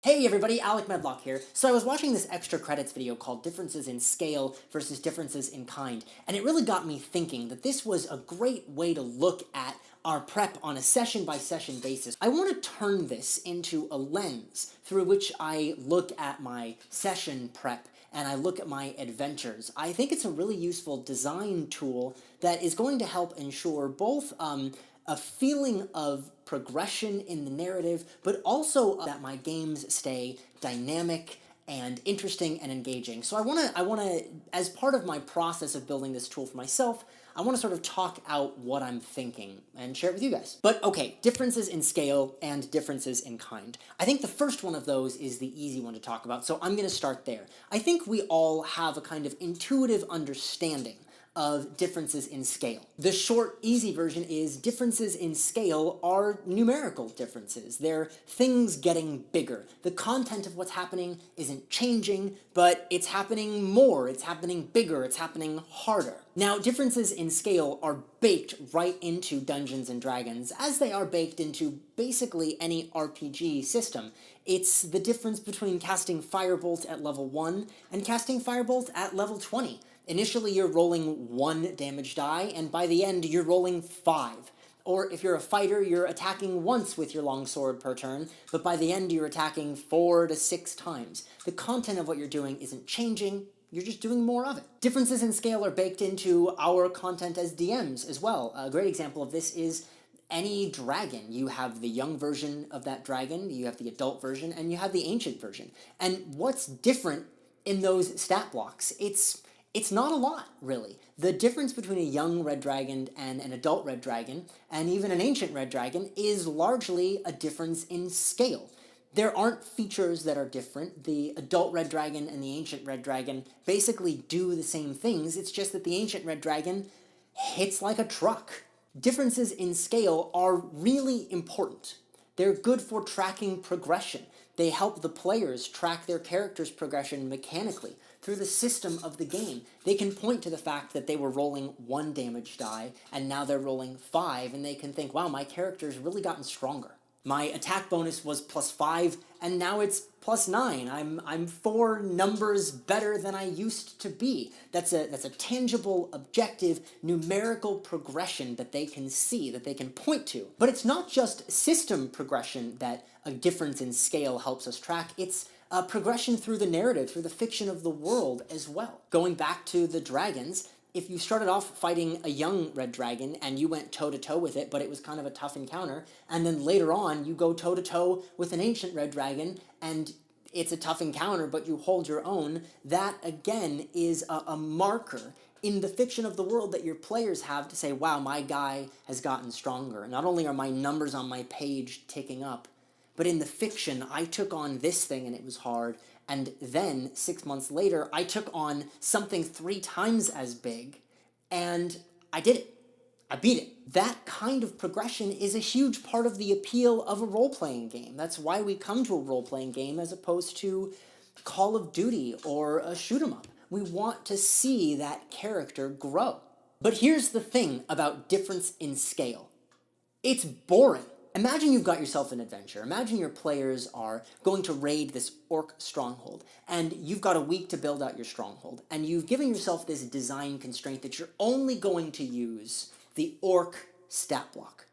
Hey everybody, Alec Medlock here. So I was watching this extra credits video called Differences in Scale versus Differences in Kind, and it really got me thinking that this was a great way to look at our prep on a session-by-session basis. I want to turn this into a lens through which I look at my session prep and I look at my adventures. I think it's a really useful design tool that is going to help ensure both a feeling of progression in the narrative, but also that my games stay dynamic and interesting and engaging. So I wanna, as part of my process of building this tool for myself, I wanna sort of talk out what I'm thinking and share it with you guys. But okay, differences in scale and differences in kind. I think the first one of those is the easy one to talk about, so I'm gonna start there. I think we all have a kind of intuitive understanding of differences in scale. The short, easy version is differences in scale are numerical differences. They're things getting bigger. The content of what's happening isn't changing, but it's happening more, it's happening bigger, it's happening harder. Now, differences in scale are baked right into Dungeons & Dragons, as they are baked into basically any RPG system. It's the difference between casting Firebolt at level 1 and casting Firebolt at level 20. Initially, you're rolling 1 damage die, and by the end, you're rolling 5. Or if you're a fighter, you're attacking once with your longsword per turn, but by the end, you're attacking 4 to 6 times. The content of what you're doing isn't changing, you're just doing more of it. Differences in scale are baked into our content as DMs as well. A great example of this is any dragon. You have the young version of that dragon, you have the adult version, and you have the ancient version. And what's different in those stat blocks? It's not a lot, really. The difference between a young red dragon and an adult red dragon, and even an ancient red dragon, is largely a difference in scale. There aren't features that are different. The adult red dragon and the ancient red dragon basically do the same things, it's just that the ancient red dragon hits like a truck. Differences in scale are really important. They're good for tracking progression. They help the players track their character's progression mechanically through the system of the game. They can point to the fact that they were rolling 1 damage die, and now they're rolling 5, and they can think, wow, my character's really gotten stronger. My attack bonus was +5, and now it's +9. I'm 4 numbers better than I used to be. That's a tangible, objective, numerical progression that they can see, that they can point to. But it's not just system progression that a difference in scale helps us track, it's progression through the narrative, through the fiction of the world as well. Going back to the dragons, if you started off fighting a young red dragon and you went toe-to-toe with it, but it was kind of a tough encounter, and then later on you go toe-to-toe with an ancient red dragon and it's a tough encounter, but you hold your own, that again is a marker in the fiction of the world that your players have to say, wow, my guy has gotten stronger. Not only are my numbers on my page ticking up, but in the fiction, I took on this thing and it was hard, and then 6 months later, I took on something 3 times as big, and I did it. I beat it. That kind of progression is a huge part of the appeal of a role-playing game. That's why we come to a role-playing game as opposed to Call of Duty or a shoot-'em-up. We want to see that character grow. But here's the thing about difference in scale. It's boring. Imagine you've got yourself an adventure. Imagine your players are going to raid this orc stronghold, and you've got a week to build out your stronghold, and you've given yourself this design constraint that you're only going to use the orc stat block.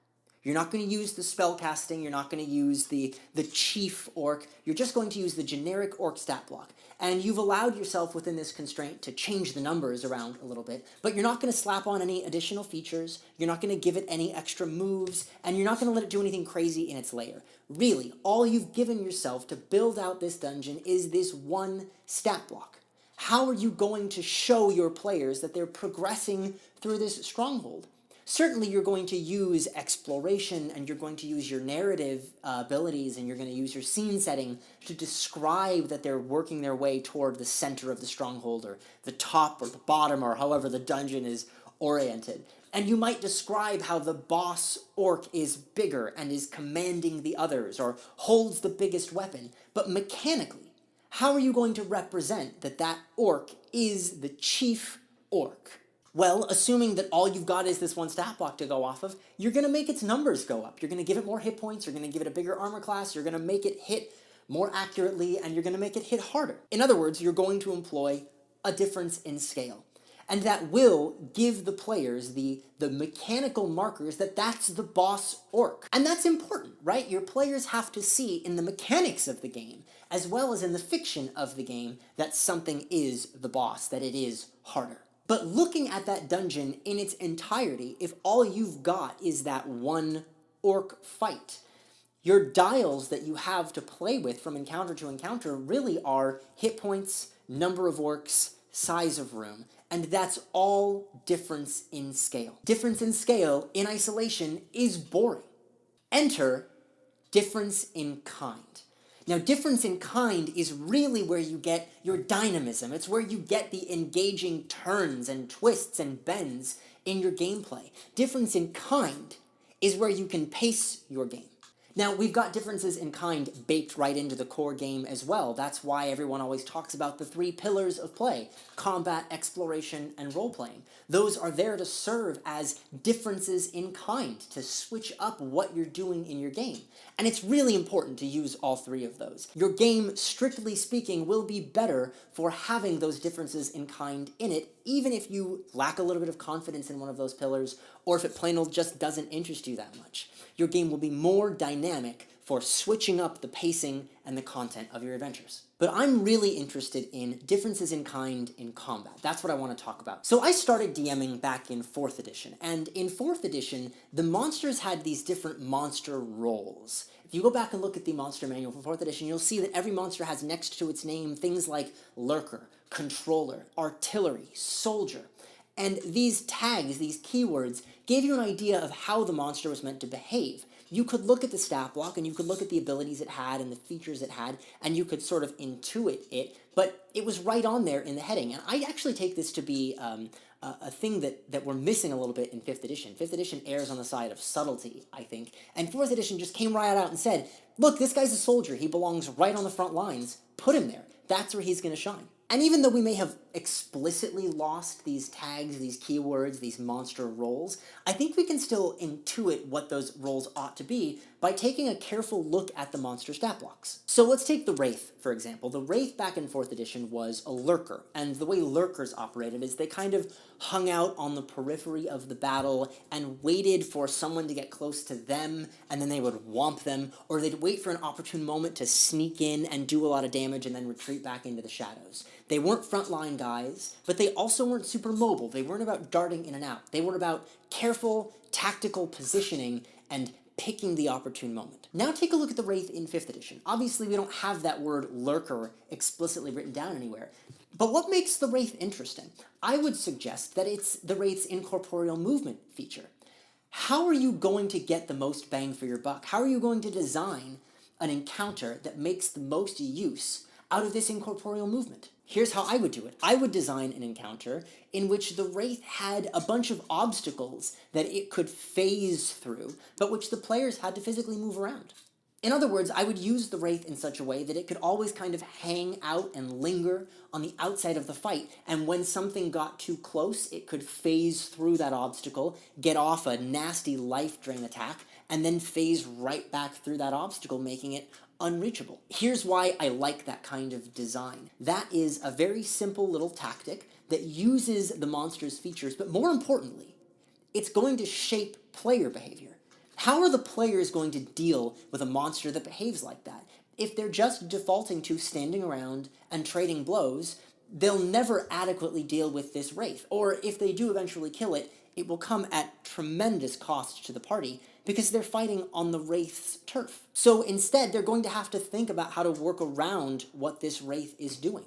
You're not going to use the spell casting, you're not going to use the chief orc, you're just going to use the generic orc stat block. And you've allowed yourself within this constraint to change the numbers around a little bit, but you're not going to slap on any additional features, you're not going to give it any extra moves, and you're not going to let it do anything crazy in its layer. Really, all you've given yourself to build out this dungeon is this one stat block. How are you going to show your players that they're progressing through this stronghold? Certainly you're going to use exploration and you're going to use your narrative abilities and you're going to use your scene setting to describe that they're working their way toward the center of the stronghold or the top or the bottom or however the dungeon is oriented. And you might describe how the boss orc is bigger and is commanding the others or holds the biggest weapon. But mechanically, how are you going to represent that that orc is the chief orc? Well, assuming that all you've got is this one stat block to go off of, you're going to make its numbers go up. You're going to give it more hit points, you're going to give it a bigger armor class, you're going to make it hit more accurately, and you're going to make it hit harder. In other words, you're going to employ a difference in scale. And that will give the players the mechanical markers that that's the boss orc. And that's important, right? Your players have to see in the mechanics of the game, as well as in the fiction of the game, that something is the boss, that it is harder. But looking at that dungeon in its entirety, if all you've got is that one orc fight, your dials that you have to play with from encounter to encounter really are hit points, number of orcs, size of room, and that's all difference in scale. Difference in scale in isolation is boring. Enter difference in kind. Now, difference in kind is really where you get your dynamism. It's where you get the engaging turns and twists and bends in your gameplay. Difference in kind is where you can pace your game. Now, we've got differences in kind baked right into the core game as well. That's why everyone always talks about the 3 pillars of play: combat, exploration, and role-playing. Those are there to serve as differences in kind, to switch up what you're doing in your game. And it's really important to use all 3 of those. Your game, strictly speaking, will be better for having those differences in kind in it, even if you lack a little bit of confidence in one of those pillars, or if it plain old just doesn't interest you that much. Your game will be more dynamic for switching up the pacing and the content of your adventures. But I'm really interested in differences in kind in combat. That's what I want to talk about. So I started DMing back in 4th edition, and in 4th edition, the monsters had these different monster roles. If you go back and look at the monster manual for 4th edition, you'll see that every monster has next to its name things like lurker, controller, artillery, soldier. And these tags, these keywords, gave you an idea of how the monster was meant to behave. You could look at the stat block, and you could look at the abilities it had and the features it had, and you could sort of intuit it, but it was right on there in the heading. And I actually take this to be a thing that we're missing a little bit in 5th edition. 5th edition errs on the side of subtlety, I think, and 4th edition just came right out and said, look, this guy's a soldier, he belongs right on the front lines, put him there. That's where he's going to shine. And even though we may have explicitly lost these tags, these keywords, these monster roles, I think we can still intuit what those roles ought to be by taking a careful look at the monster stat blocks. So let's take the Wraith, for example. The Wraith back in 4th edition was a lurker, and the way lurkers operated is they kind of hung out on the periphery of the battle and waited for someone to get close to them, and then they would whomp them, or they'd wait for an opportune moment to sneak in and do a lot of damage and then retreat back into the shadows. They weren't frontline guys, but they also weren't super mobile. They weren't about darting in and out. They were about careful, tactical positioning and picking the opportune moment. Now take a look at the Wraith in 5th edition. Obviously, we don't have that word lurker explicitly written down anywhere. But what makes the Wraith interesting? I would suggest that it's the Wraith's incorporeal movement feature. How are you going to get the most bang for your buck? How are you going to design an encounter that makes the most use out of this incorporeal movement? Here's how I would do it. I would design an encounter in which the Wraith had a bunch of obstacles that it could phase through, but which the players had to physically move around. In other words, I would use the Wraith in such a way that it could always kind of hang out and linger on the outside of the fight, and when something got too close, it could phase through that obstacle, get off a nasty life drain attack, and then phase right back through that obstacle, making it unreachable. Here's why I like that kind of design. That is a very simple little tactic that uses the monster's features, but more importantly, it's going to shape player behavior. How are the players going to deal with a monster that behaves like that? If they're just defaulting to standing around and trading blows, they'll never adequately deal with this Wraith. Or if they do eventually kill it, it will come at tremendous cost to the party because they're fighting on the Wraith's turf. So instead, they're going to have to think about how to work around what this Wraith is doing.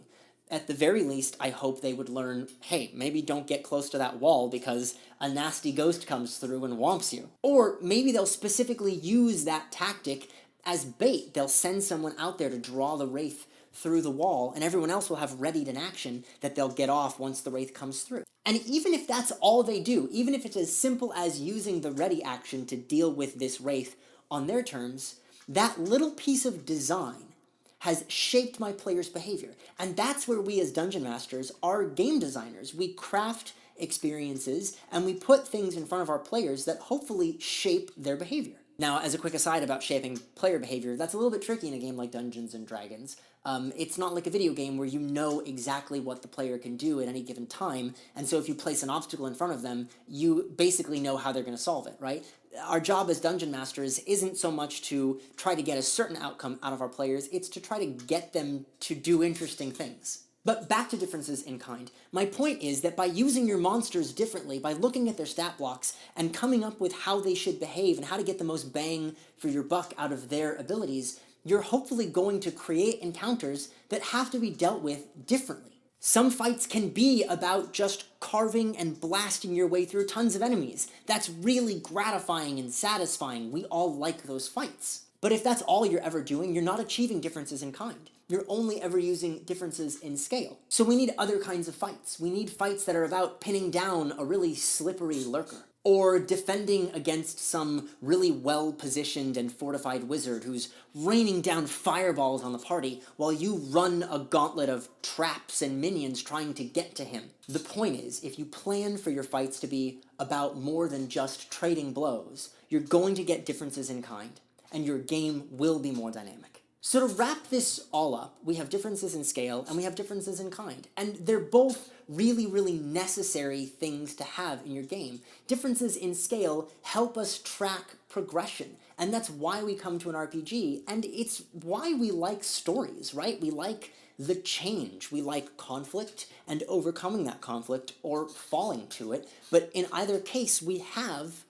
At the very least, I hope they would learn, hey, maybe don't get close to that wall because a nasty ghost comes through and whomps you. Or maybe they'll specifically use that tactic as bait. They'll send someone out there to draw the Wraith through the wall, and everyone else will have readied an action that they'll get off once the Wraith comes through. And even if that's all they do, even if it's as simple as using the ready action to deal with this Wraith on their terms, that little piece of design has shaped my players' behavior. And that's where we as Dungeon Masters are game designers. We craft experiences and we put things in front of our players that hopefully shape their behavior. Now, as a quick aside about shaping player behavior, that's a little bit tricky in a game like Dungeons and Dragons. It's not like a video game where you know exactly what the player can do at any given time, and so if you place an obstacle in front of them, you basically know how they're going to solve it, right? Our job as dungeon masters isn't so much to try to get a certain outcome out of our players, it's to try to get them to do interesting things. But back to differences in kind. My point is that by using your monsters differently, by looking at their stat blocks and coming up with how they should behave and how to get the most bang for your buck out of their abilities, you're hopefully going to create encounters that have to be dealt with differently. Some fights can be about just carving and blasting your way through tons of enemies. That's really gratifying and satisfying. We all like those fights. But if that's all you're ever doing, you're not achieving differences in kind. You're only ever using differences in scale. So we need other kinds of fights. We need fights that are about pinning down a really slippery lurker, or defending against some really well-positioned and fortified wizard who's raining down fireballs on the party while you run a gauntlet of traps and minions trying to get to him. The point is, if you plan for your fights to be about more than just trading blows, you're going to get differences in kind, and your game will be more dynamic. So to wrap this all up, we have differences in scale and we have differences in kind. And they're both really, really necessary things to have in your game. Differences in scale help us track progression. And that's why we come to an RPG. And it's why we like stories, right? We like the change. We like conflict and overcoming that conflict or falling to it. But in either case, we have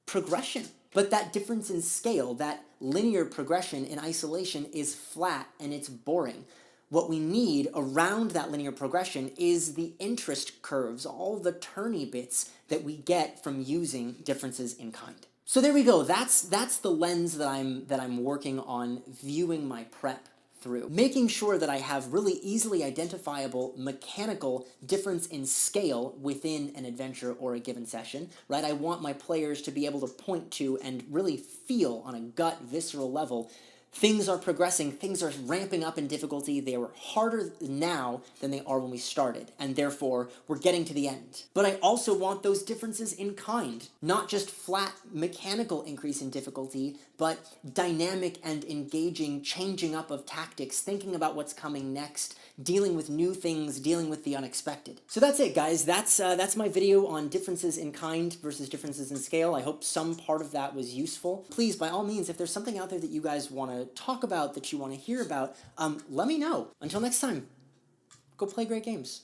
progression. But that difference in scale, that linear progression in isolation, is flat and it's boring. What we need around that linear progression is the interest curves, all the turny bits that we get from using differences in kind. So there we go. That's the lens that I'm working on viewing my prep through. Making sure that I have really easily identifiable mechanical difference in scale within an adventure or a given session, right? I want my players to be able to point to and really feel on a gut, visceral level things are progressing, things are ramping up in difficulty, they are harder now than they are when we started, and therefore we're getting to the end. But I also want those differences in kind, not just flat mechanical increase in difficulty, but dynamic and engaging changing up of tactics, thinking about what's coming next, dealing with new things, dealing with the unexpected. So that's it, guys. That's my video on differences in kind versus differences in scale. I hope some part of that was useful. Please, by all means, if there's something out there that you guys want to talk about, that you want to hear about, let me know. Until next time, go play great games.